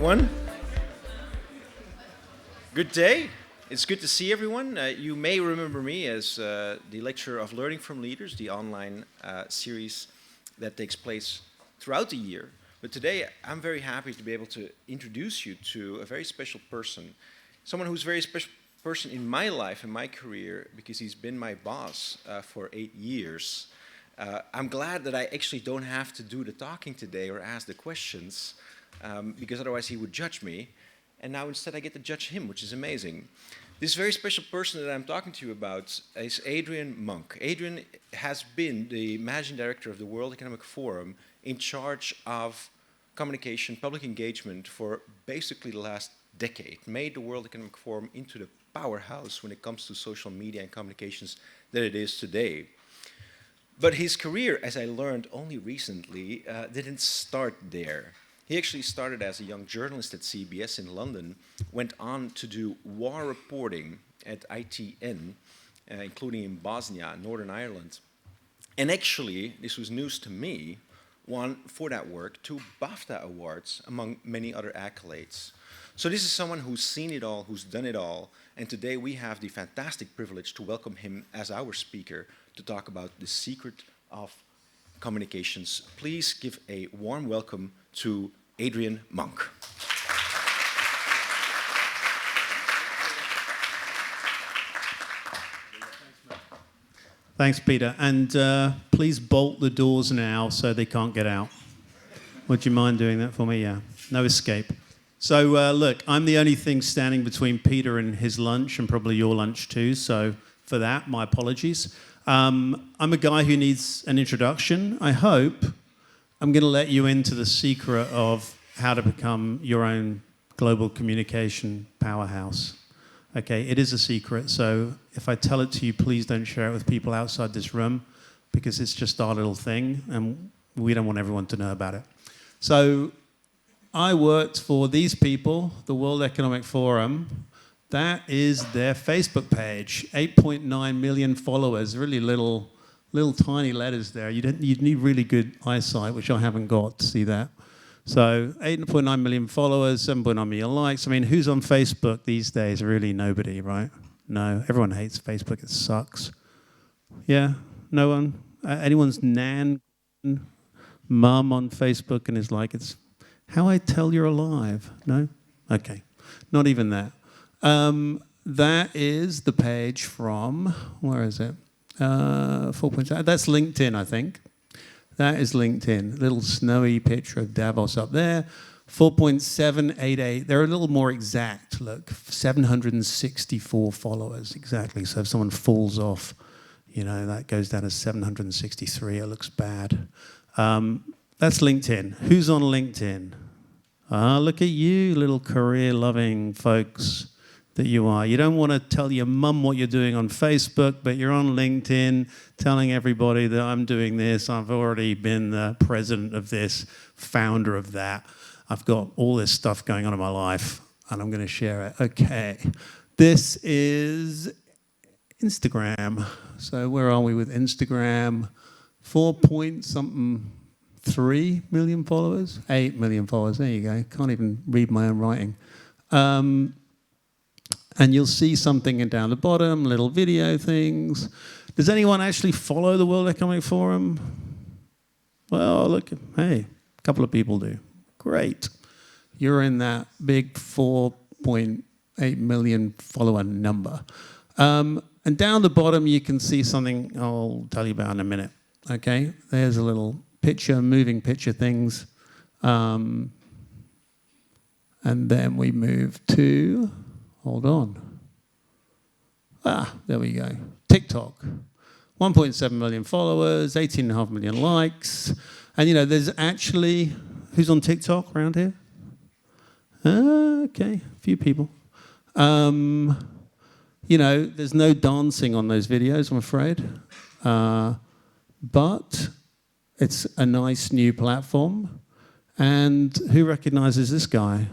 everyone. Good day. It's good to see everyone. You may remember me as the lecturer of Learning from Leaders, the online series that takes place throughout the year. But today, I'm very happy to be able to introduce you to a very special person, someone who's a very special person in my life and my career because he's been my boss for 8 years. I'm glad that I actually don't have to do the talking today or ask the questions because otherwise he would judge me. And now instead I get to judge him, which is amazing. This very special person that I'm talking to you about is Adrian Monck. Adrian has been the managing director of the World Economic Forum in charge of communication, public engagement for basically the last decade, made the World Economic Forum into the powerhouse when it comes to social media and communications that it is today. But his career, as I learned only recently, didn't start there. He actually started as a young journalist at CBS in London, went on to do war reporting at ITN, including in Bosnia, Northern Ireland. And actually, this was news to me, won for that work 2 BAFTA awards, among many other accolades. So this is someone who's seen it all, who's done it all, and today we have the fantastic privilege to welcome him as our speaker to talk about the secret of communications. Please give a warm welcome to Adrian Monck. Thanks, Peter. And please bolt the doors now so they can't get out. Would you mind doing that for me? Yeah. No escape. So look, I'm the only thing standing between Peter and his lunch, and probably your lunch too. So for that, my apologies. I'm a guy who needs an introduction. I hope I'm going to let you into the secret of how to become your own global communication powerhouse. Okay, it is a secret, so if I tell it to you, please don't share it with people outside this room because it's just our little thing and we don't want everyone to know about it. So I worked for these people, the World Economic Forum. That is their Facebook page, 8.9 million followers, really little tiny letters there. You'd need really good eyesight, which I haven't got to see that. So 8.9 million followers, 7.9 million likes. I mean, who's on Facebook these days? Really nobody, right? No, everyone hates Facebook. It sucks. Yeah, no one? Anyone's mum on Facebook and is like, it's how I tell you're alive. No? Okay, not even that. That is the page from, where is it? 4.7. That's LinkedIn, I think. That is LinkedIn. Little snowy picture of Davos up there. 4.788. They're a little more exact. Look, 764 followers exactly. So if someone falls off, you know, that goes down to 763. It looks bad. That's LinkedIn. Who's on LinkedIn? Look at you, little career-loving folks that you are. You don't want to tell your mum what you're doing on Facebook, but you're on LinkedIn telling everybody that I'm doing this, I've already been the president of this, founder of that. I've got all this stuff going on in my life, and I'm going to share it. Okay. This is Instagram. So where are we with Instagram? 4.3 million followers? 8 million followers. There you go. Can't even read my own writing. And you'll see something down the bottom, little video things. Does anyone actually follow the World Economic Forum? Well, look, hey, a couple of people do. Great. You're in that big 4.8 million follower number. And down the bottom, you can see something I'll tell you about in a minute. Okay, there's a little picture, moving picture things. And then we move to... Hold on. There we go. TikTok. 1.7 million followers, 18.5 million likes. And, you know, there's actually... Who's on TikTok around here? Okay, a few people. You know, there's no dancing on those videos, I'm afraid. But it's a nice new platform. And who recognizes this guy?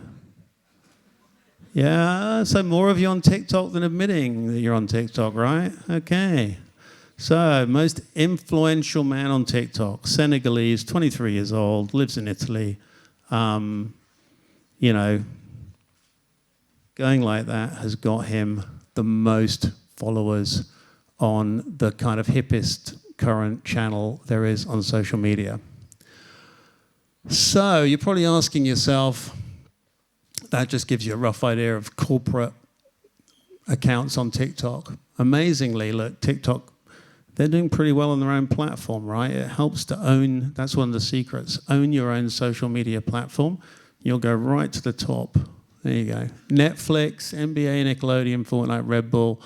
Yeah, so more of you on TikTok than admitting that you're on TikTok, right? Okay. So, most influential man on TikTok, Senegalese, 23 years old, lives in Italy. you know, going like that has got him the most followers on the kind of hippest current channel there is on social media. So you're probably asking yourself, that just gives you a rough idea of corporate accounts on TikTok. Amazingly, look, TikTok, they're doing pretty well on their own platform, right? It helps to own, that's one of the secrets, own your own social media platform. You'll go right to the top. There you go. Netflix, NBA, Nickelodeon, Fortnite, Red Bull,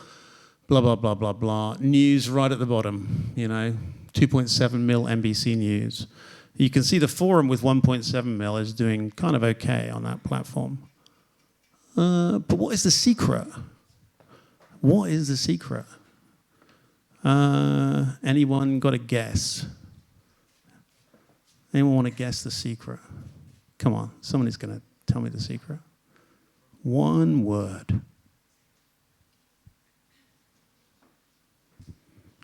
blah, blah, blah, blah, blah. News right at the bottom, you know, 2.7 mil NBC News. You can see the forum with 1.7 mil is doing kind of okay on that platform. But what is the secret? What is the secret? Anyone got a guess? Anyone want to guess the secret? Come on, somebody's going to tell me the secret. One word.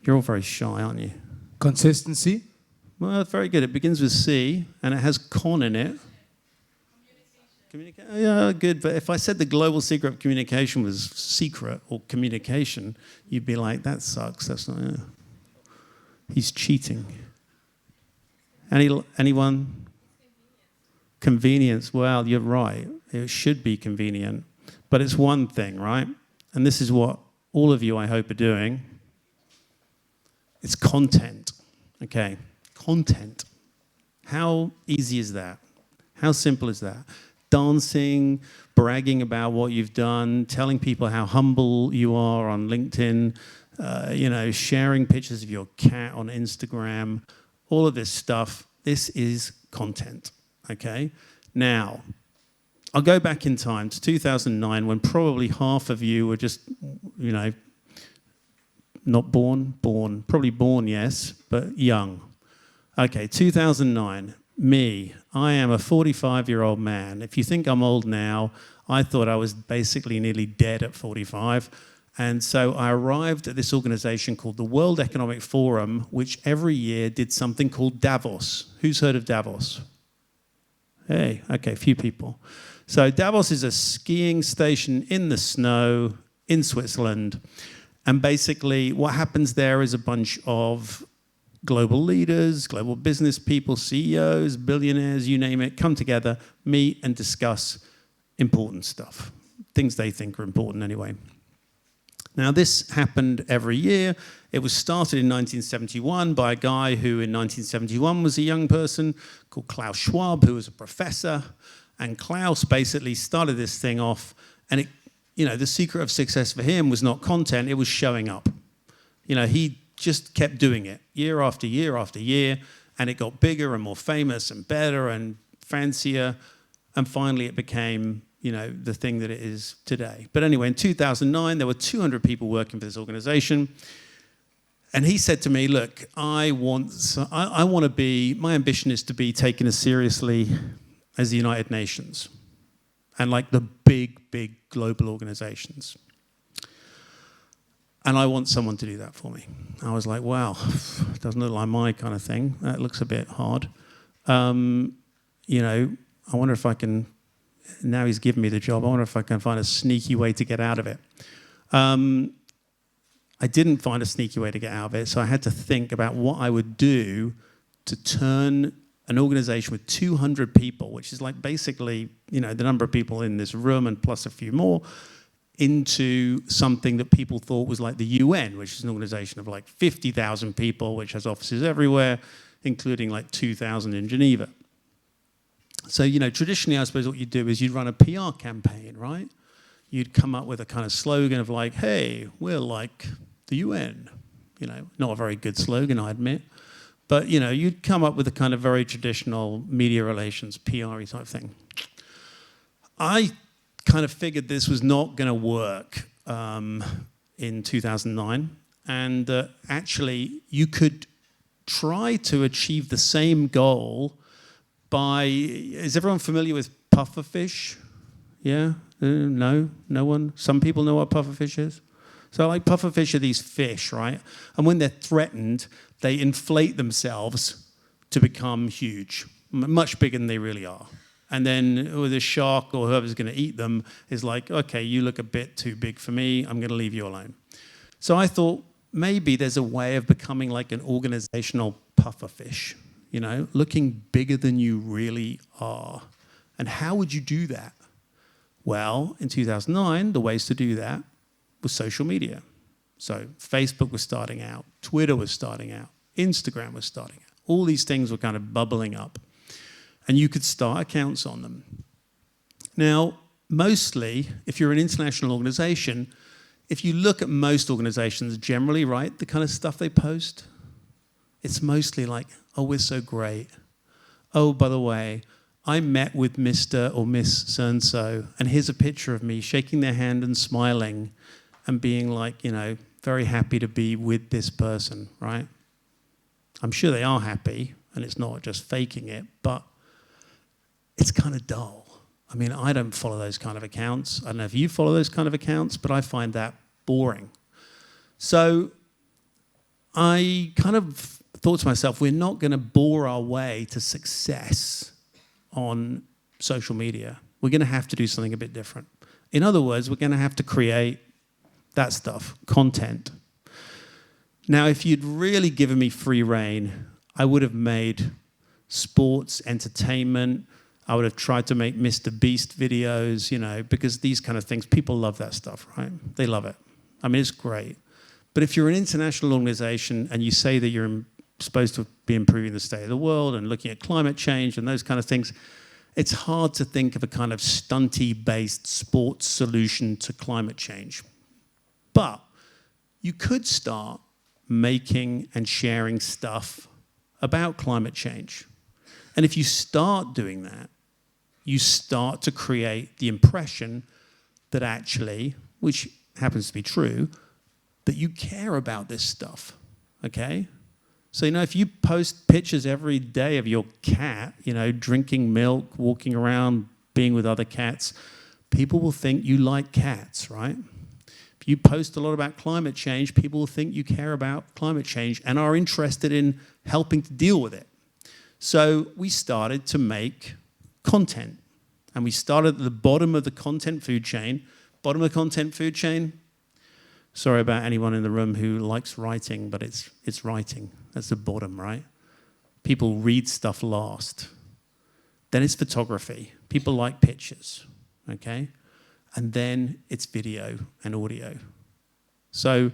You're all very shy, aren't you? Consistency. Well, very good. It begins with C, and it has con in it. Communication. Yeah, good. But if I said the global secret of communication was secret or communication, you'd be like, that sucks. That's not it. He's cheating. Anyone? Convenience. Well, you're right. It should be convenient. But it's one thing, right? And this is what all of you, I hope, are doing. It's content. Okay. Content. How easy is that? How simple is that? Dancing, bragging about what you've done, telling people how humble you are on LinkedIn, you know, sharing pictures of your cat on Instagram, all of this stuff. This is content, okay? Now, I'll go back in time to 2009 when probably half of you were just, you know, not born, probably born, yes, but young. Okay, 2009, me, I am a 45-year-old man. If you think I'm old now, I thought I was basically nearly dead at 45. And so I arrived at this organization called the World Economic Forum, which every year did something called Davos. Who's heard of Davos? Hey, okay, a few people. So Davos is a skiing station in the snow in Switzerland. And basically what happens there is a bunch of global leaders, global business people, CEOs, billionaires, you name it, come together, meet and discuss important stuff, things they think are important anyway. Now, this happened every year. It was started in 1971 by a guy who in 1971 was a young person called Klaus Schwab, who was a professor. And Klaus basically started this thing off, and it, you know, the secret of success for him was not content, it was showing up. You know, he just kept doing it year after year after year, and it got bigger and more famous and better and fancier, and finally it became, you know, the thing that it is today. But anyway, in 2009, there were 200 people working for this organization, and he said to me, look, I want to be, my ambition is to be taken as seriously as the United Nations and like the big global organizations. And I want someone to do that for me. I was like, wow, doesn't look like my kind of thing. That looks a bit hard. You know, I wonder if I can, now he's given me the job, I wonder if I can find a sneaky way to get out of it. I didn't find a sneaky way to get out of it, so I had to think about what I would do to turn an organization with 200 people, which is like basically, you know, the number of people in this room and plus a few more, into something that people thought was like the UN, which is an organization of like 50,000 people, which has offices everywhere, including like 2,000 in Geneva. So, you know, traditionally, I suppose what you'd do is you'd run a PR campaign, right? You'd come up with a kind of slogan of like, hey, we're like the UN. You know, not a very good slogan, I admit. But, you know, you'd come up with a kind of very traditional media relations, PR-y type thing. I kind of figured this was not going to work in 2009. And actually, you could try to achieve the same goal by... Is everyone familiar with pufferfish? Yeah? No? No one? Some people know what pufferfish is? So like pufferfish are these fish, right? And when they're threatened, they inflate themselves to become huge, much bigger than they really are. And then the shark or whoever's going to eat them is like, okay, you look a bit too big for me. I'm going to leave you alone. So I thought maybe there's a way of becoming like an organizational pufferfish, you know, looking bigger than you really are. And how would you do that? Well, in 2009, the ways to do that was social media. So Facebook was starting out, Twitter was starting out, Instagram was starting out. All these things were kind of bubbling up. And you could start accounts on them. Now, mostly, if you're an international organization, if you look at most organizations generally, right, the kind of stuff they post, it's mostly like, oh, we're so great. Oh, by the way, I met with Mr. or Miss so-and-so, and here's a picture of me shaking their hand and smiling and being like, you know, very happy to be with this person, right? I'm sure they are happy, and it's not just faking it, but it's kind of dull. I mean, I don't follow those kind of accounts. I don't know if you follow those kind of accounts, but I find that boring. So I kind of thought to myself, we're not going to bore our way to success on social media. We're going to have to do something a bit different. In other words, we're going to have to create that stuff, content. Now, if you'd really given me free rein, I would have made sports, entertainment. I would have tried to make Mr. Beast videos, you know, because these kind of things, people love that stuff, right? They love it. I mean, it's great. But if you're an international organization and you say that you're supposed to be improving the state of the world and looking at climate change and those kind of things, it's hard to think of a kind of stunty-based sports solution to climate change. But you could start making and sharing stuff about climate change. And if you start doing that, you start to create the impression that actually, which happens to be true, that you care about this stuff, okay? So, you know, if you post pictures every day of your cat, you know, drinking milk, walking around, being with other cats, people will think you like cats, right? If you post a lot about climate change, people will think you care about climate change and are interested in helping to deal with it. So we started to make content. And we started at the bottom of the content food chain. Bottom of the content food chain. Sorry about anyone in the room who likes writing, but it's writing. That's the bottom, right? People read stuff last. Then it's photography. People like pictures, okay? And then it's video and audio. So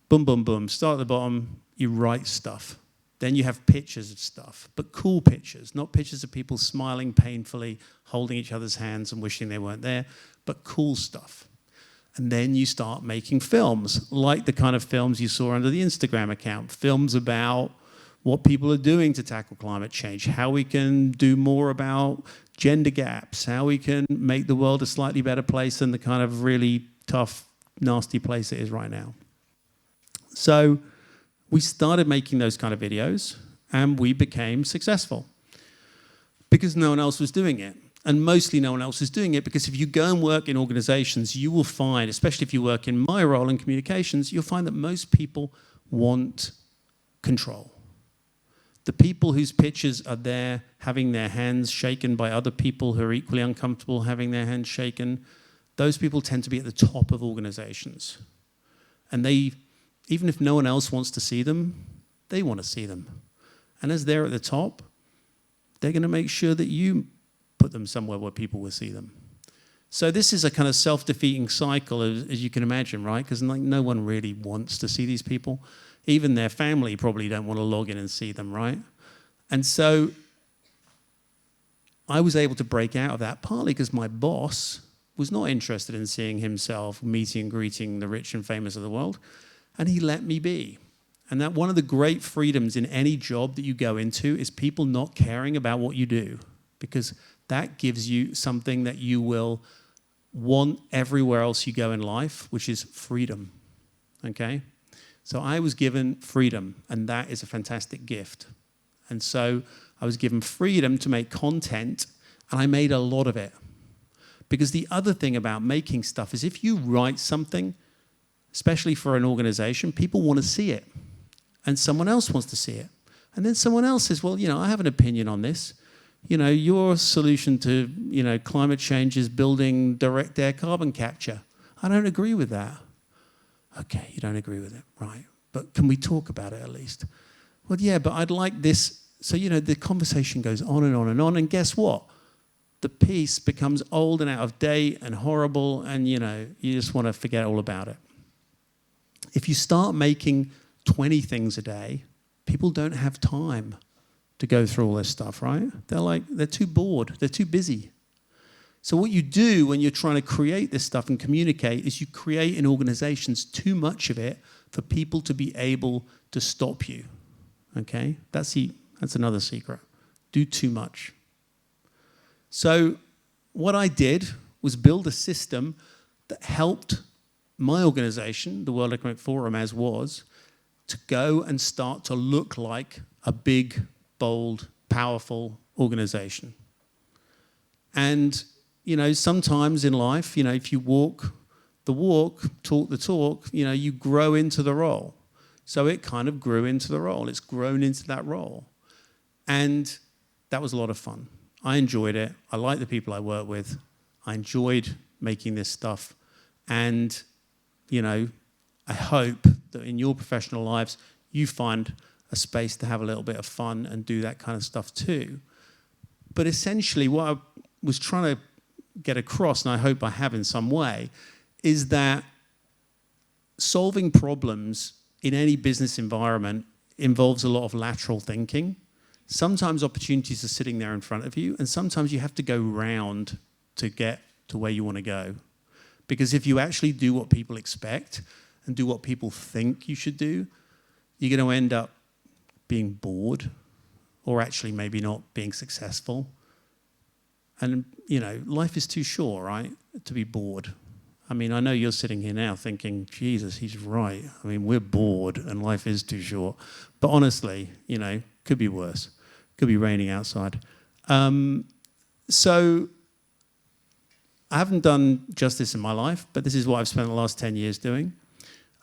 boom, boom, boom. Start at the bottom. You write stuff. Then you have pictures of stuff, but cool pictures, not pictures of people smiling painfully, holding each other's hands and wishing they weren't there, but cool stuff. And then you start making films, like the kind of films you saw under the Instagram account, films about what people are doing to tackle climate change, how we can do more about gender gaps, how we can make the world a slightly better place than the kind of really tough, nasty place it is right now. So we started making those kind of videos, and we became successful because no one else was doing it. And mostly no one else is doing it because if you go and work in organizations, you will find, especially if you work in my role in communications, you'll find that most people want control. The people whose pictures are there having their hands shaken by other people who are equally uncomfortable having their hands shaken, those people tend to be at the top of organizations. And they, even if no one else wants to see them, they want to see them. And as they're at the top, they're going to make sure that you put them somewhere where people will see them. So this is a kind of self-defeating cycle, as you can imagine, right? Because like, no one really wants to see these people. Even their family probably don't want to log in and see them, right? And so I was able to break out of that partly because my boss was not interested in seeing himself meeting and greeting the rich and famous of the world, and he let me be. And that one of the great freedoms in any job that you go into is people not caring about what you do, because that gives you something that you will want everywhere else you go in life, which is freedom, okay? So I was given freedom, and that is a fantastic gift. And so I was given freedom to make content, and I made a lot of it. Because the other thing about making stuff is if you write something, especially for an organization, people want to see it. And someone else wants to see it. And then someone else says, well, you know, I have an opinion on this. your solution to, climate change is building direct air carbon capture. I don't agree with that. Okay, you don't agree with it, right. But can we talk about it at least? Well, yeah, but I'd like this. So, the conversation goes on and on and on. And guess what? The piece becomes old and out of date and horrible, and, you just want to forget all about it. If you start making 20 things a day, people don't have time to go through all this stuff, right? They're too bored. They're too busy. So what you do when you're trying to create this stuff and communicate is you create in organizations too much of it for people to be able to stop you, okay? That's another secret. Do too much. So what I did was build a system that helped my organization, the World Economic Forum as was, to go and start to look like a big, bold, powerful organization. And, sometimes in life, if you walk the walk, talk the talk, you grow into the role. So it kind of grew into the role. It's grown into that role. And that was a lot of fun. I enjoyed it. I like the people I work with. I enjoyed making this stuff. And, I hope that in your professional lives, you find a space to have a little bit of fun and do that kind of stuff too. But essentially what I was trying to get across, and I hope I have in some way, is that solving problems in any business environment involves a lot of lateral thinking. Sometimes opportunities are sitting there in front of you, and sometimes you have to go round to get to where you want to go. Because if you actually do what people expect and do what people think you should do, you're going to end up being bored, or actually maybe not being successful. And, life is too short, right, to be bored. I mean, I know you're sitting here now thinking, Jesus, he's right. I mean, we're bored and life is too short. But honestly, could be worse. Could be raining outside. So I haven't done justice in my life, but this is what I've spent the last 10 years doing.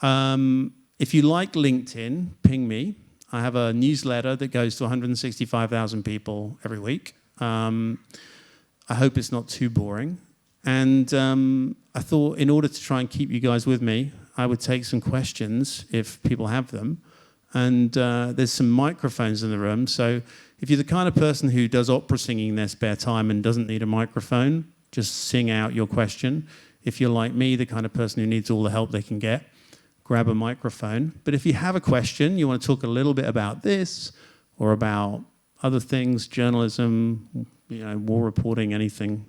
If you like LinkedIn, ping me. I have a newsletter that goes to 165,000 people every week. I hope it's not too boring. And I thought in order to try and keep you guys with me, I would take some questions if people have them. And there's some microphones in the room. So if you're the kind of person who does opera singing in their spare time and doesn't need a microphone, just sing out your question. If you're like me, the kind of person who needs all the help they can get, grab a microphone. But if you have a question, you want to talk a little bit about this or about other things, journalism, war reporting, anything,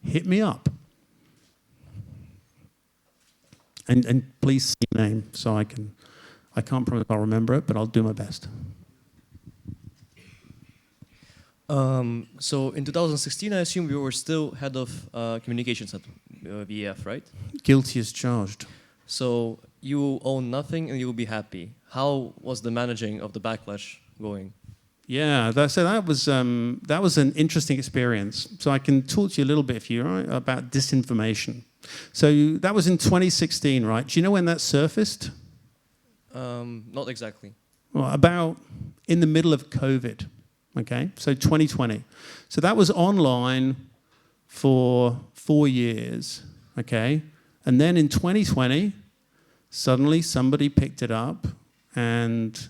hit me up. And please say your name so I can't promise I'll remember it, but I'll do my best. So in 2016, I assume you were still head of communications at VEF, right? Guilty as charged. So you own nothing and you will be happy. How was the managing of the backlash going? Yeah, that was an interesting experience. So I can talk to you a little bit, if you're right, about disinformation. So that was in 2016, right? Do you know when that surfaced? Not exactly. Well, about in the middle of COVID, okay? So 2020. So that was online for 4 years, okay? And then in 2020, suddenly somebody picked it up and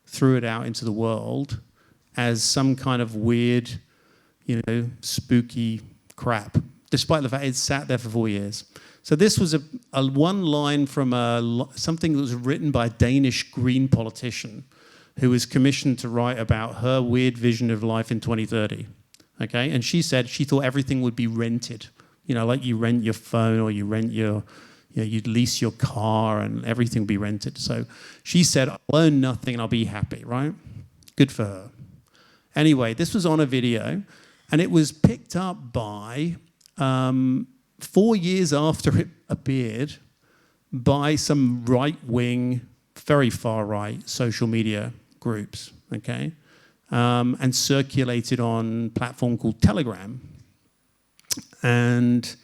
threw it out into the world as some kind of weird, spooky crap, despite the fact it sat there for 4 years. So this was a one line from something that was written by a Danish Green politician who was commissioned to write about her weird vision of life in 2030. Okay, and she said she thought everything would be rented. Like you rent your phone or you rent you'd lease your car and everything would be rented. So she said, I'll own nothing and I'll be happy, right? Good for her. Anyway, this was on a video and it was picked up by, 4 years after it appeared, by some right-wing, very far-right social media groups, okay? And circulated on a platform called Telegram. And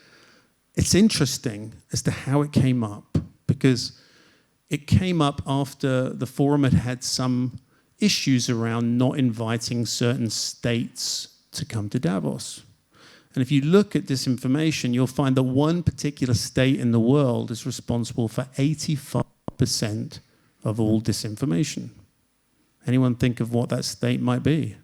it's interesting as to how it came up, because it came up after the forum had had some issues around not inviting certain states to come to Davos. And if you look at disinformation, you'll find that one particular state in the world is responsible for 85% of all disinformation. Anyone think of what that state might be?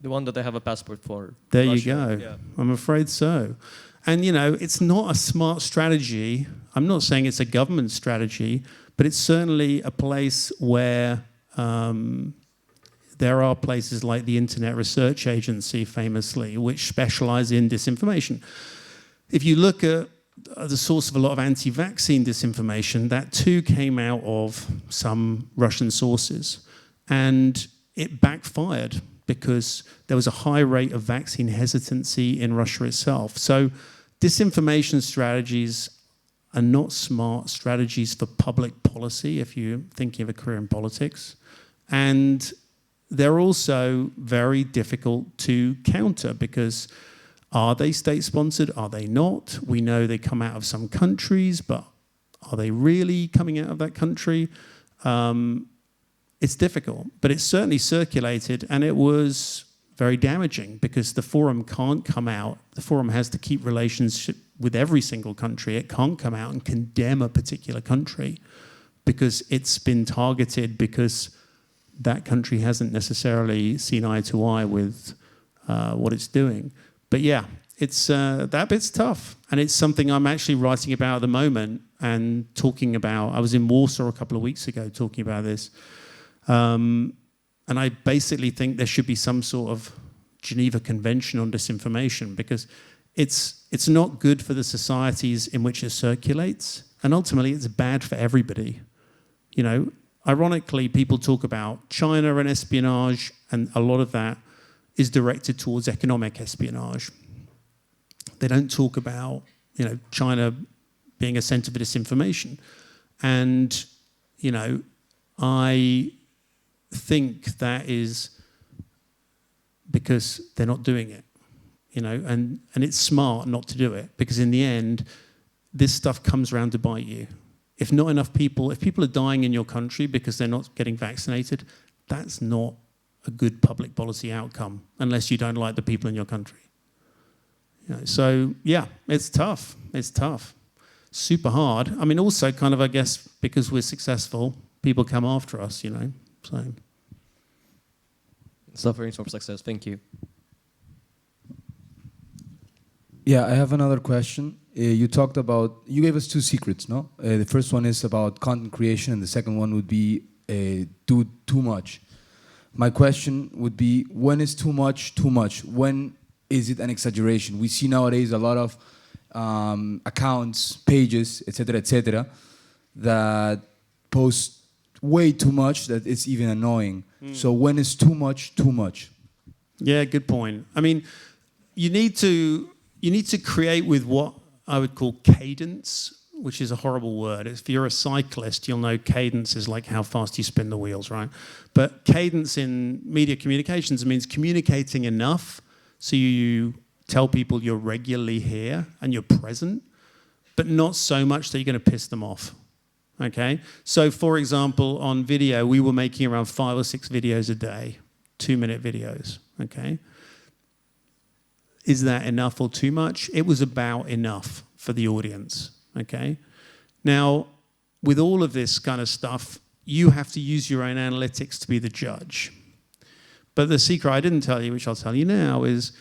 The one that they have a passport for. There Russia. you go. Yeah. I'm afraid so. And, you know, it's not a smart strategy. I'm not saying it's a government strategy, but it's certainly a place where there are places like the Internet Research Agency, famously, which specialize in disinformation. If you look at the source of a lot of anti-vaccine disinformation, that too came out of some Russian sources. And it backfired because there was a high rate of vaccine hesitancy in Russia itself. So disinformation strategies are not smart strategies for public policy if you're thinking of a career in politics. And they're also very difficult to counter because are they state-sponsored? Are they not? We know they come out of some countries, but are they really coming out of that country? It's difficult, but it's certainly circulated, and it was very damaging because the forum can't come out. The forum has to keep relationship with every single country. It can't come out and condemn a particular country because it's been targeted because that country hasn't necessarily seen eye to eye with what it's doing. But yeah, it's that bit's tough, and it's something I'm actually writing about at the moment and talking about. I was in Warsaw a couple of weeks ago talking about this. And I basically think there should be some sort of Geneva Convention on disinformation because it's not good for the societies in which it circulates, and ultimately it's bad for everybody. You know, ironically, people talk about China and espionage, and a lot of that is directed towards economic espionage. They don't talk about, you know, China being a center for disinformation. And, you know, I think that is because they're not doing it, you know, and it's smart not to do it because in the end, this stuff comes around to bite you. If not enough people, if people are dying in your country because they're not getting vaccinated, that's not a good public policy outcome unless you don't like the people in your country. You know, so yeah, it's tough. It's tough. Super hard. I mean, also kind of, I guess, because we're successful, people come after us, you know. So suffering from success. Thank you. Yeah, I have another question. You talked about, you gave us two secrets, no? The first one is about content creation, and the second one would be do too much. My question would be, when is too much too much? When is it an exaggeration? We see nowadays a lot of accounts, pages, etc., that post way too much that it's even annoying. So when is too much too much? Yeah, good point. I mean, you need to create with what I would call cadence, which is a horrible word. If you're a cyclist, you'll know cadence is like how fast you spin the wheels, right? But cadence in media communications means communicating enough so you tell people you're regularly here and you're present, but not so much that you're going to piss them off. Okay? So, for example, on video, we were making around 5 or 6 videos a day, 2-minute videos. Okay? Is that enough or too much? It was about enough for the audience. Okay? Now, with all of this kind of stuff, you have to use your own analytics to be the judge. But the secret I didn't tell you, which I'll tell you now, is,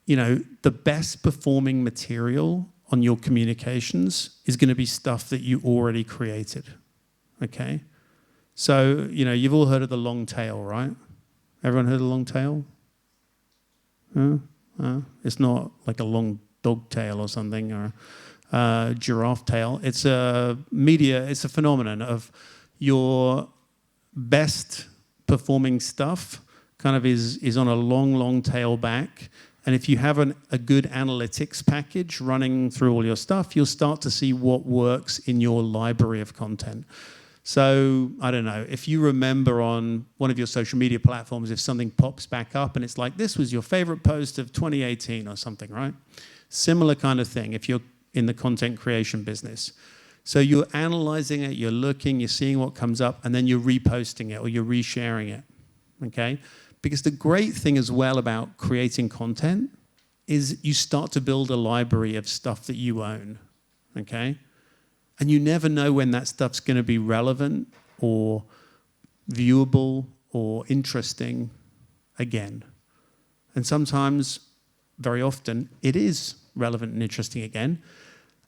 you know, the best performing material on your communications is going to be stuff that you already created. Okay? So, you know, you've all heard of the long tail, right? Everyone heard of the long tail? It's not like a long dog tail or something, or giraffe tail. It's it's a phenomenon of your best performing stuff kind of is on a long tail back. And if you have a good analytics package running through all your stuff, you'll start to see what works in your library of content. So, I don't know, if you remember on one of your social media platforms, if something pops back up and it's like, this was your favorite post of 2018 or something, right? Similar kind of thing if you're in the content creation business. So you're analyzing it, you're looking, you're seeing what comes up, and then you're reposting it or you're resharing it, okay? Because the great thing as well about creating content is you start to build a library of stuff that you own, okay? And you never know when that stuff's going to be relevant or viewable or interesting again. And sometimes, very often, it is relevant and interesting again.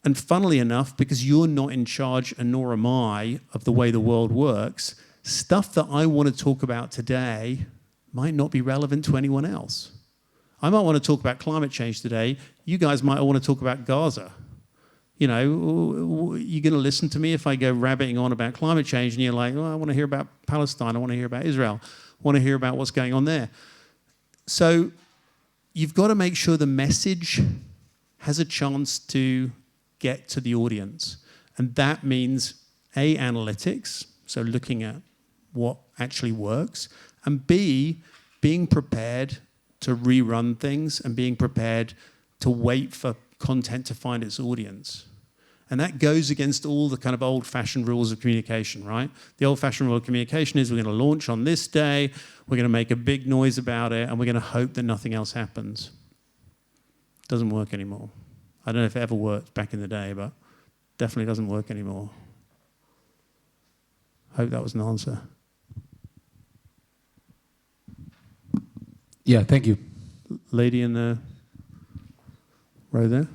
And funnily enough, because you're not in charge, and nor am I, of the way the world works, stuff that I want to talk about today might not be relevant to anyone else. I might want to talk about climate change today. You guys might want to talk about Gaza. You know, you're going to listen to me if I go rabbiting on about climate change and you're like, oh, I want to hear about Palestine, I want to hear about Israel, I want to hear about what's going on there. So you've got to make sure the message has a chance to get to the audience. And that means A, analytics, so looking at what actually works, and B, being prepared to rerun things and being prepared to wait for content to find its audience. And that goes against all the kind of old-fashioned rules of communication, right? The old-fashioned rule of communication is we're going to launch on this day, we're going to make a big noise about it, and we're going to hope that nothing else happens. Doesn't work anymore. I don't know if it ever worked back in the day, but definitely doesn't work anymore. Hope that was an answer. Yeah, thank you. Lady in the row there.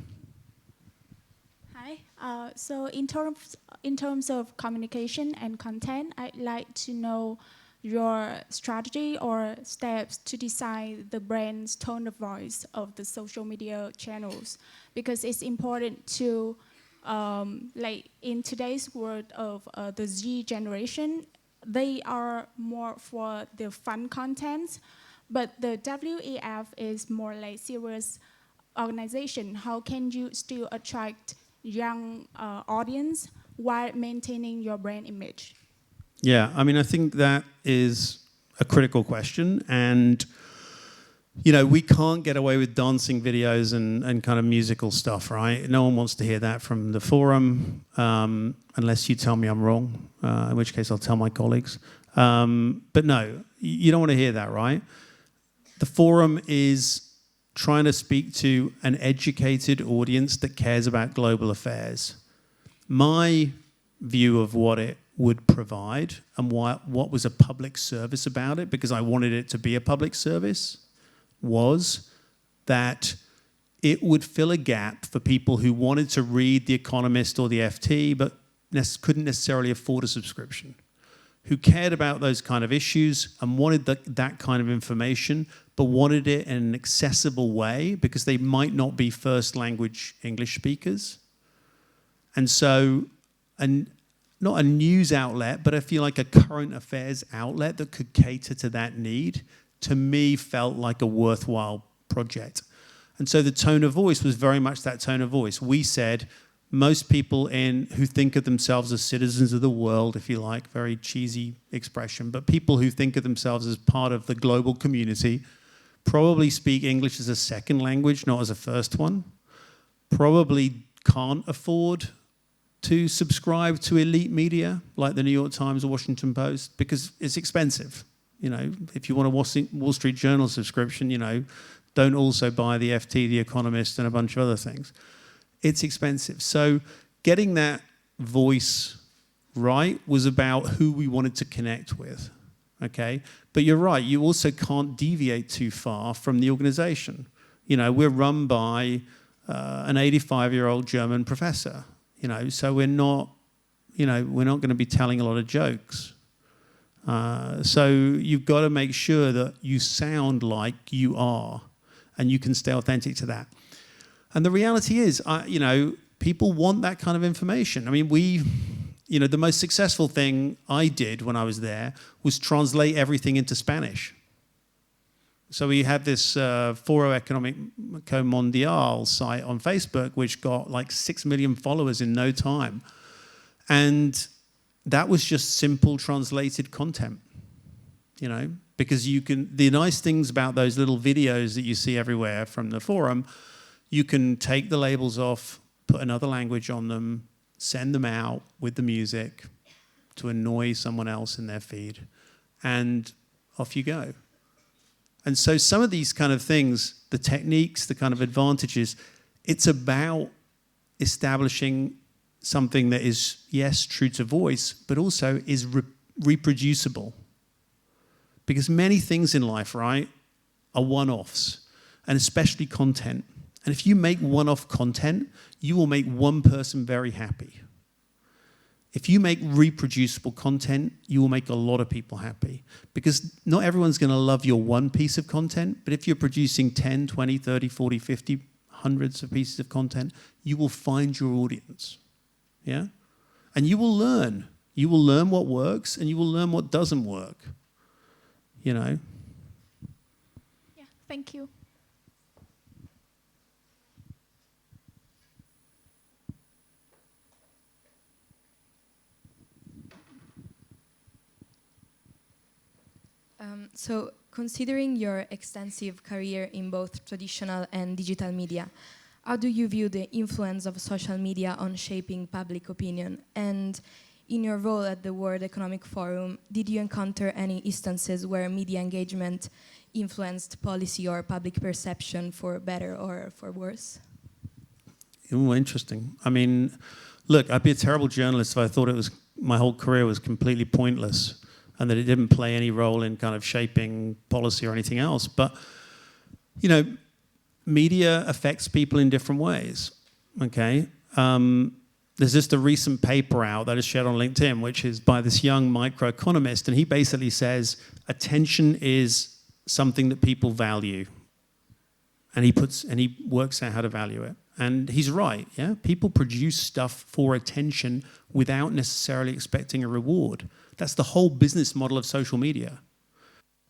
Hi. So in terms of communication and content, I'd like to know your strategy or steps to decide the brand's tone of voice of the social media channels, because it's important to, like in today's world of the Z generation, they are more for the fun content, but the WEF is more like serious organization. How can you still attract young audience while maintaining your brand image? Yeah, I mean, I think that is a critical question. And, you know, we can't get away with dancing videos and kind of musical stuff, right? No one wants to hear that from the forum, unless you tell me I'm wrong, in which case I'll tell my colleagues. But no, you don't want to hear that, right? The forum is trying to speak to an educated audience that cares about global affairs. My view of what it would provide and what was a public service about it, because I wanted it to be a public service, was that it would fill a gap for people who wanted to read The Economist or the FT but couldn't necessarily afford a subscription, who cared about those kind of issues and wanted that kind of information, but wanted it in an accessible way because they might not be first language English speakers. And so, not a news outlet, but I feel like a current affairs outlet that could cater to that need, to me felt like a worthwhile project. And so the tone of voice was very much that tone of voice. We said, most people who think of themselves as citizens of the world, if you like, very cheesy expression, but people who think of themselves as part of the global community probably speak English as a second language, not as a first one, probably can't afford to subscribe to elite media like the New York Times or Washington Post because it's expensive. You know, if you want a Wall Street Journal subscription, you know, don't also buy the FT, The Economist, and a bunch of other things. It's expensive. So getting that voice right was about who we wanted to connect with, okay? But you're right, you also can't deviate too far from the organization. You know, we're run by an 85-year-old German professor, you know, so we're not going to be telling a lot of jokes. So you've got to make sure that you sound like you are and you can stay authentic to that. And the reality is, you know, people want that kind of information. I mean, you know, the most successful thing I did when I was there was translate everything into Spanish. So we had this Foro Económico Mundial site on Facebook, which got like 6 million followers in no time. And that was just simple translated content, you know, because the nice things about those little videos that you see everywhere from the forum, you can take the labels off, put another language on them, send them out with the music to annoy someone else in their feed, and off you go. And so some of these kind of things, the techniques, the kind of advantages, it's about establishing something that is, yes, true to voice, but also is reproducible. Because many things in life, right, are one-offs, and especially content. And if you make one-off content, you will make one person very happy. If you make reproducible content, you will make a lot of people happy. Because not everyone's going to love your one piece of content, but if you're producing 10, 20, 30, 40, 50, hundreds of pieces of content, you will find your audience. Yeah? And you will learn. You will learn what works, and you will learn what doesn't work. You know? Yeah, thank you. So, considering your extensive career in both traditional and digital media, how do you view the influence of social media on shaping public opinion? And in your role at the World Economic Forum, did you encounter any instances where media engagement influenced policy or public perception for better or for worse? Oh, interesting. I mean, look, I'd be a terrible journalist if I thought my whole career was completely pointless and that it didn't play any role in kind of shaping policy or anything else. But, you know, media affects people in different ways, okay? There's just a recent paper out that is shared on LinkedIn, which is by this young microeconomist, and he basically says attention is something that people value. And he works out how to value it. And he's right, yeah? People produce stuff for attention without necessarily expecting a reward. That's the whole business model of social media.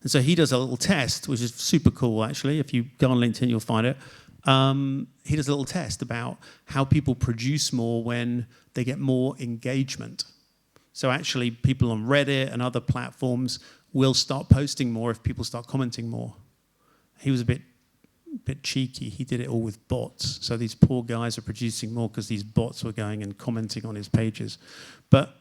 And so he does a little test, which is super cool, actually. If you go on LinkedIn, you'll find it. He does a little test about how people produce more when they get more engagement. So actually, people on Reddit and other platforms will start posting more if people start commenting more. He was a bit cheeky. He did it all with bots. So these poor guys are producing more because these bots were going and commenting on his pages. But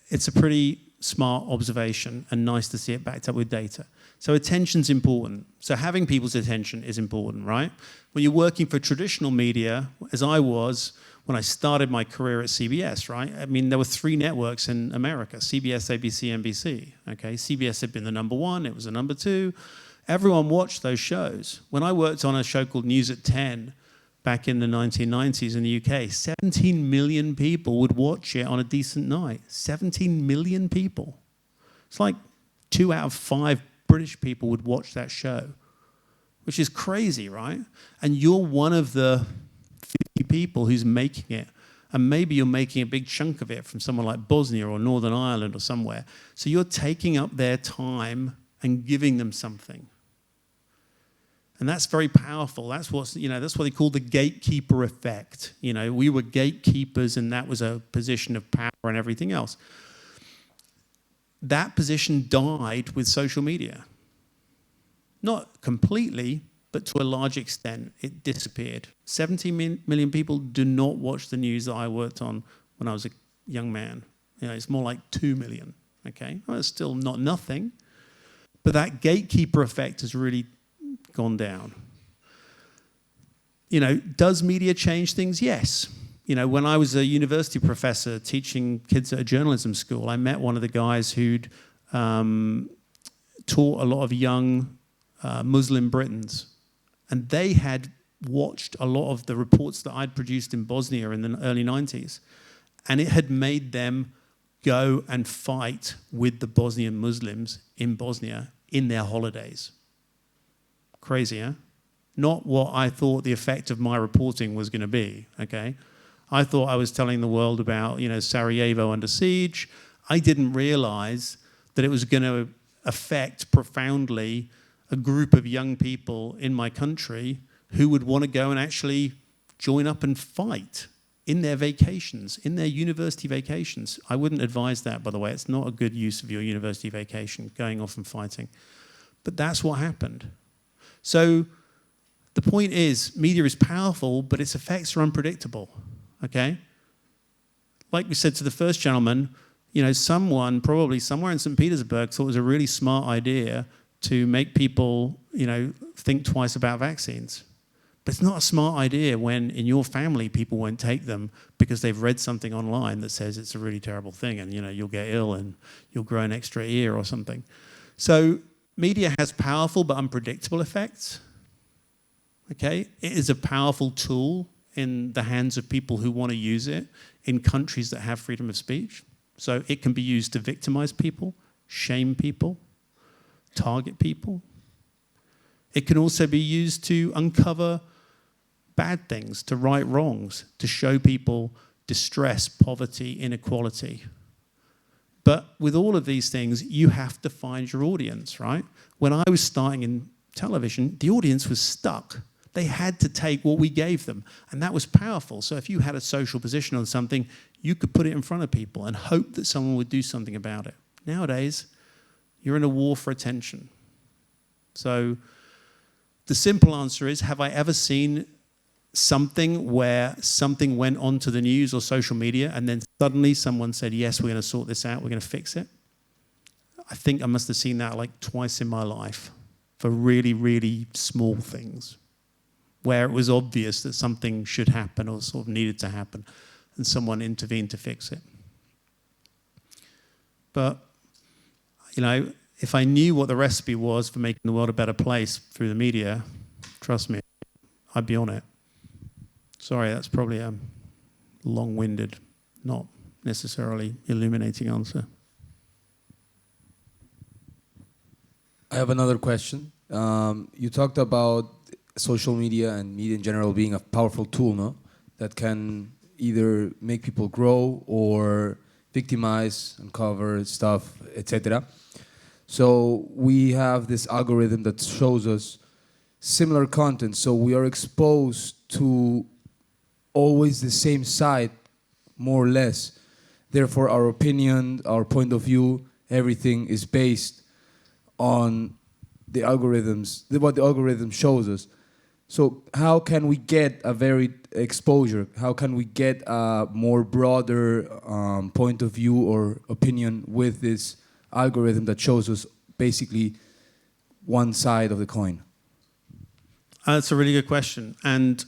it's a pretty smart observation and nice to see it backed up with data. So attention's important. So having people's attention is important, right? When you're working for traditional media, as I was when I started my career at CBS, right? I mean, there were 3 networks in America, CBS, ABC, NBC, okay? CBS had been the number 1, it was the number 2. Everyone watched those shows. When I worked on a show called News at 10 back in the 1990s in the UK, 17 million people would watch it on a decent night. 17 million people. It's like 2 out of 5 British people would watch that show, which is crazy, right? And you're one of the 50 people who's making it. And maybe you're making a big chunk of it from someone like Bosnia or Northern Ireland or somewhere. So you're taking up their time and giving them something. And that's very powerful. That's what they call the gatekeeper effect. You know, we were gatekeepers and that was a position of power and everything else. That position died with social media. Not completely, but to a large extent, it disappeared. 17 million people do not watch the news that I worked on when I was a young man. You know, it's more like 2 million, okay? Well, it's still not nothing, but that gatekeeper effect has really gone down. You know, does media change things? Yes. You know, when I was a university professor teaching kids at a journalism school, I met one of the guys who'd taught a lot of young Muslim Britons. And they had watched a lot of the reports that I'd produced in Bosnia in the early 90s. And it had made them go and fight with the Bosnian Muslims in Bosnia in their holidays. Crazy, huh? Not what I thought the effect of my reporting was going to be, okay? I thought I was telling the world about, you know, Sarajevo under siege. I didn't realize that it was going to affect profoundly a group of young people in my country who would want to go and actually join up and fight in their vacations, in their university vacations. I wouldn't advise that, by the way. It's not a good use of your university vacation, going off and fighting. But that's what happened. So the point is, media is powerful, but its effects are unpredictable, okay? Like we said to the first gentleman, you know, someone probably somewhere in St. Petersburg thought it was a really smart idea to make people think twice about vaccines. But it's not a smart idea when in your family people won't take them because they've read something online that says it's a really terrible thing and you'll get ill and you'll grow an extra ear or something. So media has powerful but unpredictable effects. Okay? It is a powerful tool in the hands of people who want to use it in countries that have freedom of speech. So it can be used to victimize people, shame people, target people. It can also be used to uncover bad things, to right wrongs, to show people distress, poverty, inequality. But with all of these things, you have to find your audience, right? When I was starting in television, the audience was stuck. They had to take what we gave them, and that was powerful. So if you had a social position on something, you could put it in front of people and hope that someone would do something about it. Nowadays, you're in a war for attention. So the simple answer is, have I ever seen something where something went onto the news or social media and then suddenly someone said, yes, we're going to sort this out, we're going to fix it? I think I must have seen that like twice in my life for really, really small things where it was obvious that something should happen or sort of needed to happen and someone intervened to fix it. But, if I knew what the recipe was for making the world a better place through the media, trust me, I'd be on it. Sorry, that's probably a long-winded, not necessarily illuminating answer. I have another question. You talked about social media and media in general being a powerful tool, no? That can either make people grow or victimize, uncover stuff, etc. So we have this algorithm that shows us similar content. So we are exposed to always the same side, more or less. Therefore, our opinion, our point of view, everything is based on the algorithms, what the algorithm shows us. So how can we get a varied exposure? How can we get a more broader point of view or opinion with this algorithm that shows us basically one side of the coin? That's a really good question. And,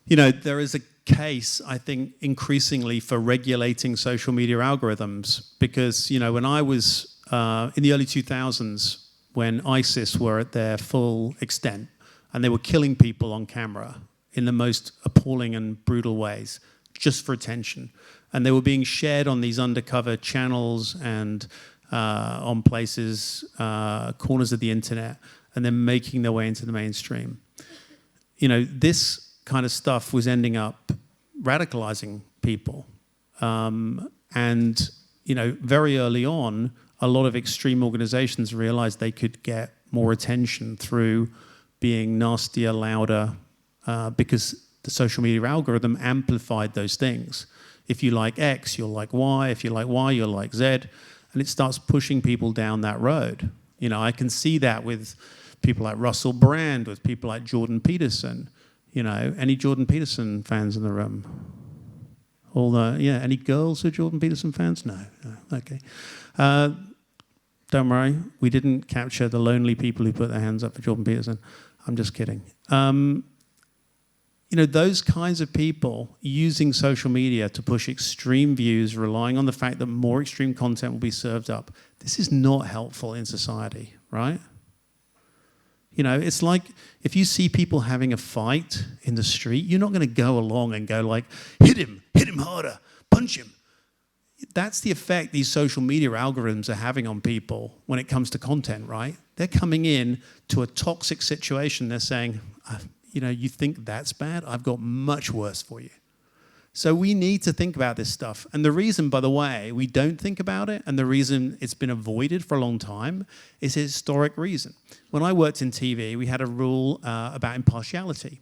there is a case, I think, increasingly for regulating social media algorithms because, when I was in the early 2000s, when ISIS were at their full extent and they were killing people on camera in the most appalling and brutal ways just for attention. And they were being shared on these undercover channels and on places, corners of the internet, and then making their way into the mainstream. This kind of stuff was ending up radicalizing people. And very early on, a lot of extreme organizations realized they could get more attention through being nastier, louder, because the social media algorithm amplified those things. If you like X, you'll like Y. If you like Y, you'll like Z. And it starts pushing people down that road. I can see that with people like Russell Brand, with people like Jordan Peterson. Any Jordan Peterson fans in the room? Any girls who are Jordan Peterson fans? No. Okay. Don't worry, we didn't capture the lonely people who put their hands up for Jordan Peterson. I'm just kidding. Those kinds of people using social media to push extreme views, relying on the fact that more extreme content will be served up. This is not helpful in society, right? It's like if you see people having a fight in the street, you're not going to go along and go like, hit him harder, punch him. That's the effect these social media algorithms are having on people when it comes to content, right? They're coming in to a toxic situation. They're saying, you think that's bad? I've got much worse for you. So we need to think about this stuff. And the reason, by the way, we don't think about it and the reason it's been avoided for a long time is a historic reason. When I worked in TV, we had a rule about impartiality.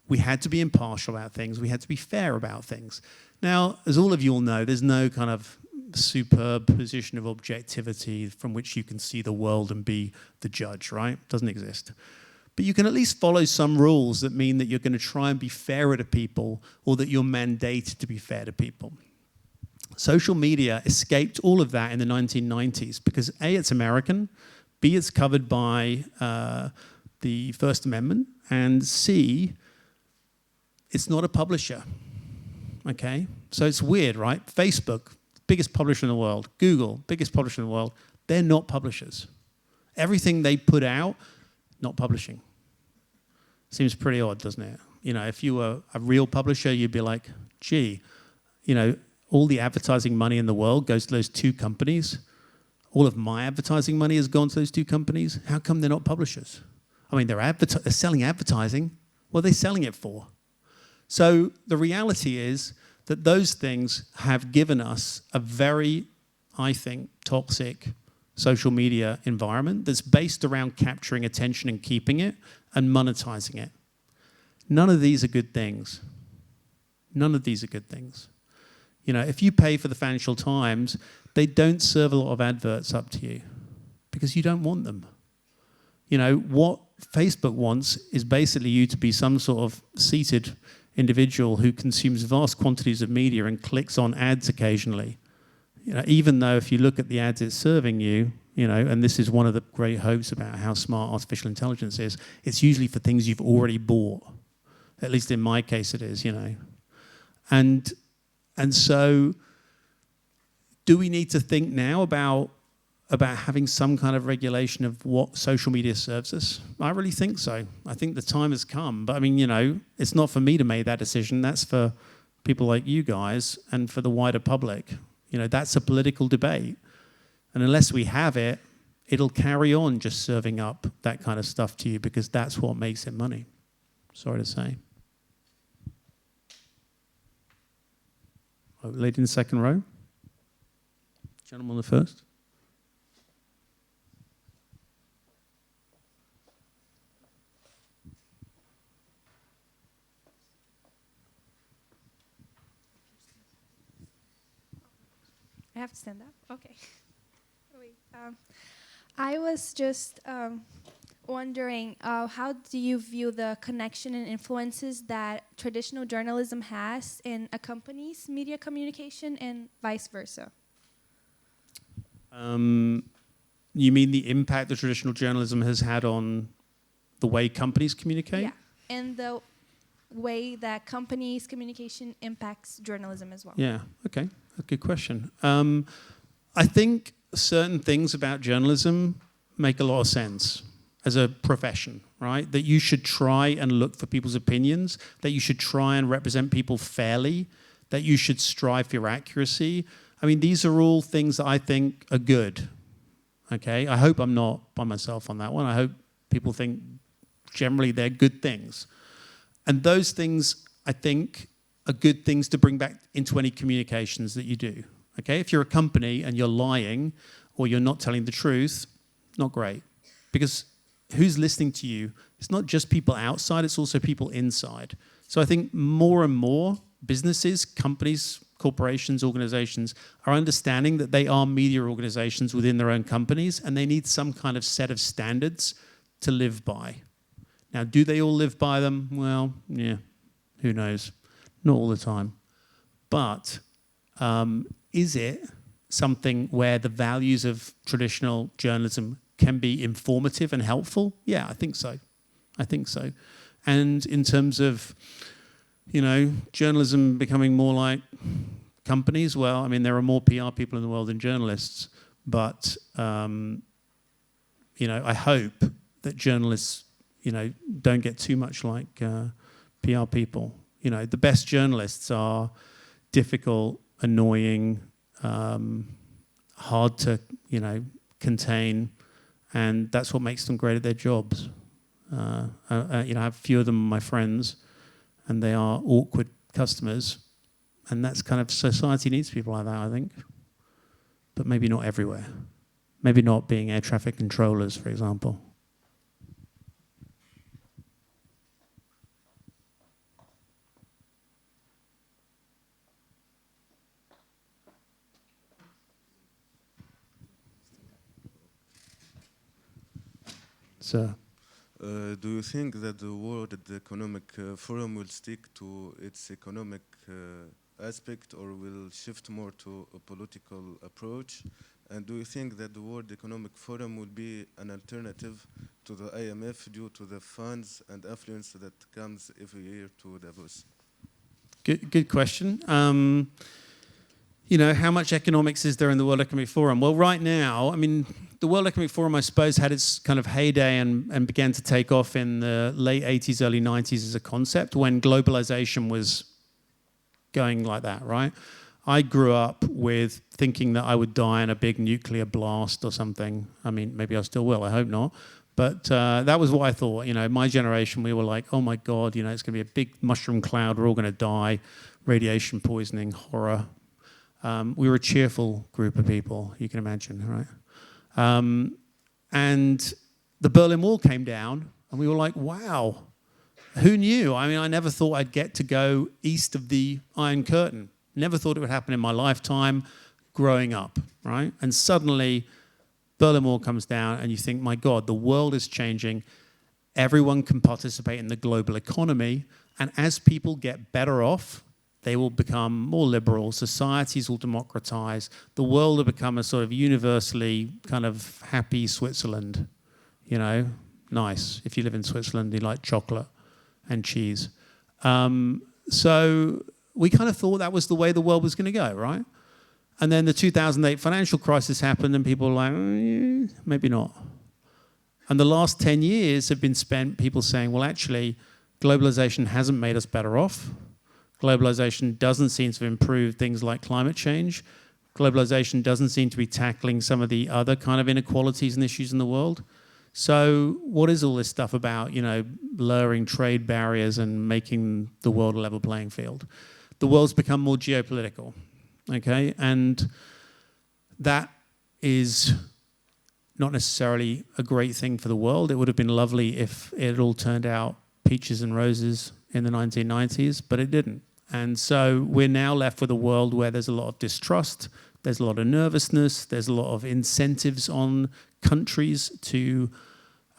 We had to be impartial about things. We had to be fair about things. Now, as all of you all know, there's no kind of superb position of objectivity from which you can see the world and be the judge, right? Doesn't exist. But you can at least follow some rules that mean that you're going to try and be fairer to people or that you're mandated to be fair to people. Social media escaped all of that in the 1990s because A, it's American, B, it's covered by the First Amendment, and C, it's not a publisher. Okay? So it's weird, right? Facebook, biggest publisher in the world. Google, biggest publisher in the world. They're not publishers. Everything they put out, not publishing. Seems pretty odd, doesn't it? You know, if you were a real publisher, you'd be like, gee, you know, all the advertising money in the world goes to those two companies. All of my advertising money has gone to those two companies. How come they're not publishers? I mean, they're selling advertising. What are they selling it for? So the reality is that those things have given us a very, I think, toxic social media environment that's based around capturing attention and keeping it and monetizing it. None of these are good things. None of these are good things. You know, if you pay for the Financial Times, they don't serve a lot of adverts up to you because you don't want them. You know, what Facebook wants is basically you to be some sort of seated individual who consumes vast quantities of media and clicks on ads occasionally. You know, even though if you look at the ads it's serving you, you know, and this is one of the great hopes about how smart artificial intelligence is, it's usually for things you've already bought. At least in my case it is, you know. And so do we need to think now about having some kind of regulation of what social media serves us? I really think so. I think the time has come. But I mean, you know, it's not for me to make that decision. That's for people like you guys and for the wider public. You know, that's a political debate. And unless we have it, it'll carry on just serving up that kind of stuff to you because that's what makes it money. Sorry to say. Oh, lady in the second row. Gentleman on the first. I have to stand up? Okay. Wait, I was just wondering, how do you view the connection and influences that traditional journalism has in a company's media communication and vice versa? You mean the impact that traditional journalism has had on the way companies communicate? Yeah, and the way that companies' communication impacts journalism as well. Yeah, okay. A good question. I think certain things about journalism make a lot of sense as a profession, right? That you should try and look for people's opinions, that you should try and represent people fairly, that you should strive for your accuracy. I mean, these are all things that I think are good, okay? I hope I'm not by myself on that one. I hope people think generally they're good things. And those things, I think, are good things to bring back into any communications that you do, okay? If you're a company and you're lying or you're not telling the truth, not great. Because who's listening to you? It's not just people outside, it's also people inside. So I think more and more businesses, companies, corporations, organizations are understanding that they are media organizations within their own companies and they need some kind of set of standards to live by. Now, do they all live by them? Well, yeah, who knows? Not all the time. But is it something where the values of traditional journalism can be informative and helpful? Yeah, I think so. I think so. And in terms of, you know, journalism becoming more like companies, well, I mean, there are more PR people in the world than journalists. But, you know, I hope that journalists, you know, don't get too much like PR people. You know, the best journalists are difficult, annoying, hard to, you know, contain, and that's what makes them great at their jobs. You know, I have a few of them my friends, and they are awkward customers, and that's kind of society needs people like that, I think. But maybe not everywhere. Maybe not being air traffic controllers, for example. So, do you think that the World Economic Forum will stick to its economic aspect or will shift more to a political approach? And do you think that the World Economic Forum will be an alternative to the IMF due to the funds and influence that comes every year to Davos? Good question. You know, how much economics is there in the World Economic Forum? Well, right now, I mean, the World Economic Forum, I suppose, had its kind of heyday and began to take off in the late 80s, early 90s as a concept when globalization was going like that, right? I grew up with thinking that I would die in a big nuclear blast or something. I mean, maybe I still will, I hope not. But that was what I thought. You know, my generation, we were like, oh my God, you know, it's going to be a big mushroom cloud. We're all going to die. Radiation poisoning, horror. We were a cheerful group of people, you can imagine, right? And the Berlin Wall came down, and we were like, wow, who knew? I mean, I never thought I'd get to go east of the Iron Curtain. Never thought it would happen in my lifetime growing up, right? And suddenly, Berlin Wall comes down, and you think, my God, the world is changing. Everyone can participate in the global economy, and as people get better off, they will become more liberal, societies will democratize, the world will become a sort of universally kind of happy Switzerland, you know, nice. If you live in Switzerland, you like chocolate and cheese. So we kind of thought that was the way the world was going to go, right? And then the 2008 financial crisis happened and people were like, maybe not. And the last 10 years have been spent people saying, well, actually, globalization hasn't made us better off. Globalization doesn't seem to have improved things like climate change. Globalization doesn't seem to be tackling some of the other kind of inequalities and issues in the world. So what is all this stuff about, you know, lowering trade barriers and making the world a level playing field? The world's become more geopolitical, okay? And that is not necessarily a great thing for the world. It would have been lovely if it all turned out peaches and roses in the 1990s, but it didn't. And so we're now left with a world where there's a lot of distrust, there's a lot of nervousness, there's a lot of incentives on countries to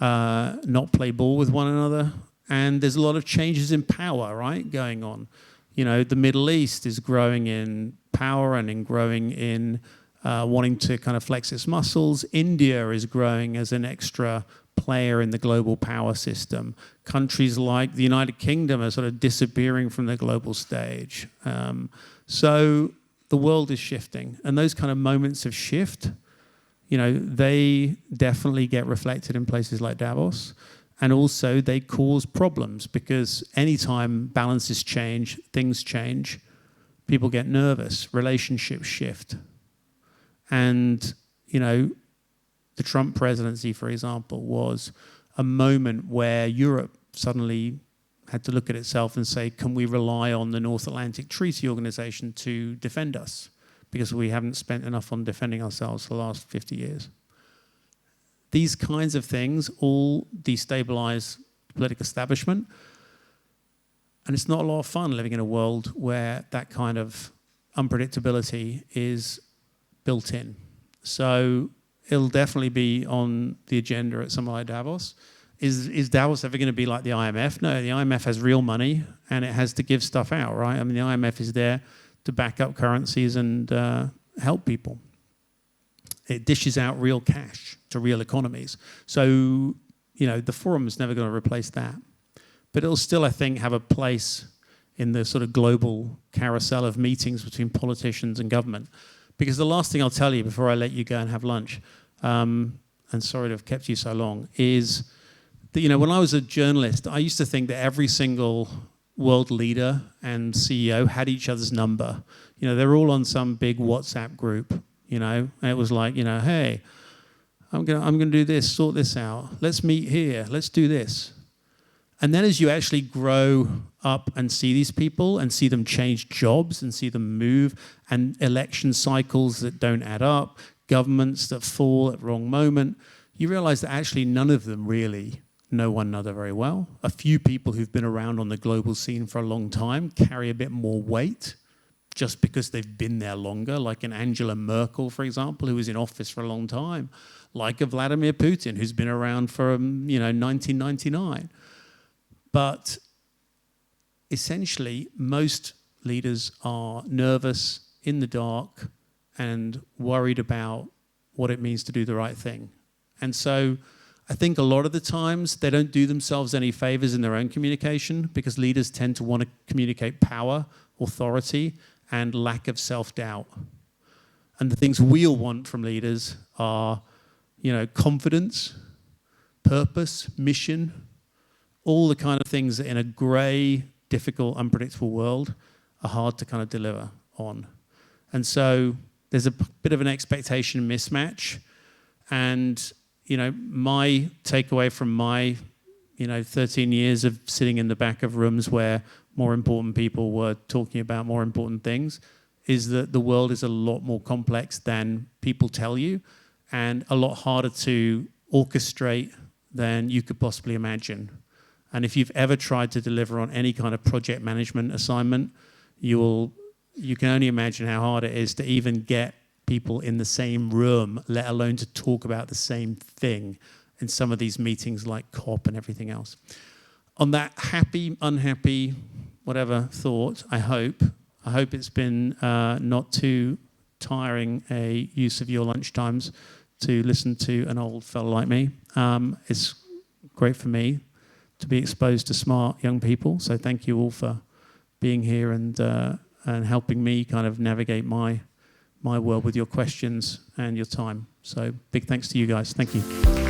not play ball with one another, and there's a lot of changes in power, right, going on. You know, the Middle East is growing in power and in growing in wanting to kind of flex its muscles. India is growing as an extra player in the global power system. Countries like the United Kingdom are sort of disappearing from the global stage. So the world is shifting. And those kind of moments of shift, you know, they definitely get reflected in places like Davos. And also they cause problems because anytime balances change, things change, people get nervous, relationships shift. And, you know, the Trump presidency, for example, was a moment where Europe suddenly had to look at itself and say, can we rely on the North Atlantic Treaty Organization to defend us? Because we haven't spent enough on defending ourselves for the last 50 years. These kinds of things all destabilize the political establishment. And it's not a lot of fun living in a world where that kind of unpredictability is built in. So it'll definitely be on the agenda at somewhere like Davos. Is Davos ever going to be like the IMF? No, the IMF has real money and it has to give stuff out, right? I mean, the IMF is there to back up currencies and help people. It dishes out real cash to real economies. So, you know, the forum is never going to replace that. But it'll still, I think, have a place in the sort of global carousel of meetings between politicians and government. Because the last thing I'll tell you before I let you go and have lunch, and sorry to have kept you so long, is that, you know, when I was a journalist, I used to think that every single world leader and CEO had each other's number. You know, they're all on some big WhatsApp group, you know, and it was like, you know, hey, I'm gonna do this, sort this out. Let's meet here, let's do this. And then as you actually grow up and see these people and see them change jobs and see them move and election cycles that don't add up, governments that fall at the wrong moment, you realize that actually none of them really know one another very well. A few people who've been around on the global scene for a long time carry a bit more weight just because they've been there longer, like an Angela Merkel, for example, who was in office for a long time, like a Vladimir Putin, who's been around for, 1999. But essentially, most leaders are nervous, in the dark, and worried about what it means to do the right thing. And so I think a lot of the times they don't do themselves any favors in their own communication, because leaders tend to want to communicate power, authority, and lack of self-doubt. And the things we all want from leaders are, confidence, purpose, mission, all the kind of things that in a gray, difficult, unpredictable world are hard to kind of deliver on. And so there's a bit of an expectation mismatch. And, my takeaway from my, 13 years of sitting in the back of rooms where more important people were talking about more important things is that the world is a lot more complex than people tell you, and a lot harder to orchestrate than you could possibly imagine. And if you've ever tried to deliver on any kind of project management assignment, you can only imagine how hard it is to even get people in the same room, let alone to talk about the same thing in some of these meetings like COP and everything else. On that happy, unhappy, whatever thought, I hope it's been not too tiring a use of your lunchtimes to listen to an old fellow like me. It's great for me to be exposed to smart young people. So thank you all for being here and helping me kind of navigate my world with your questions and your time. So big thanks to you guys. Thank you.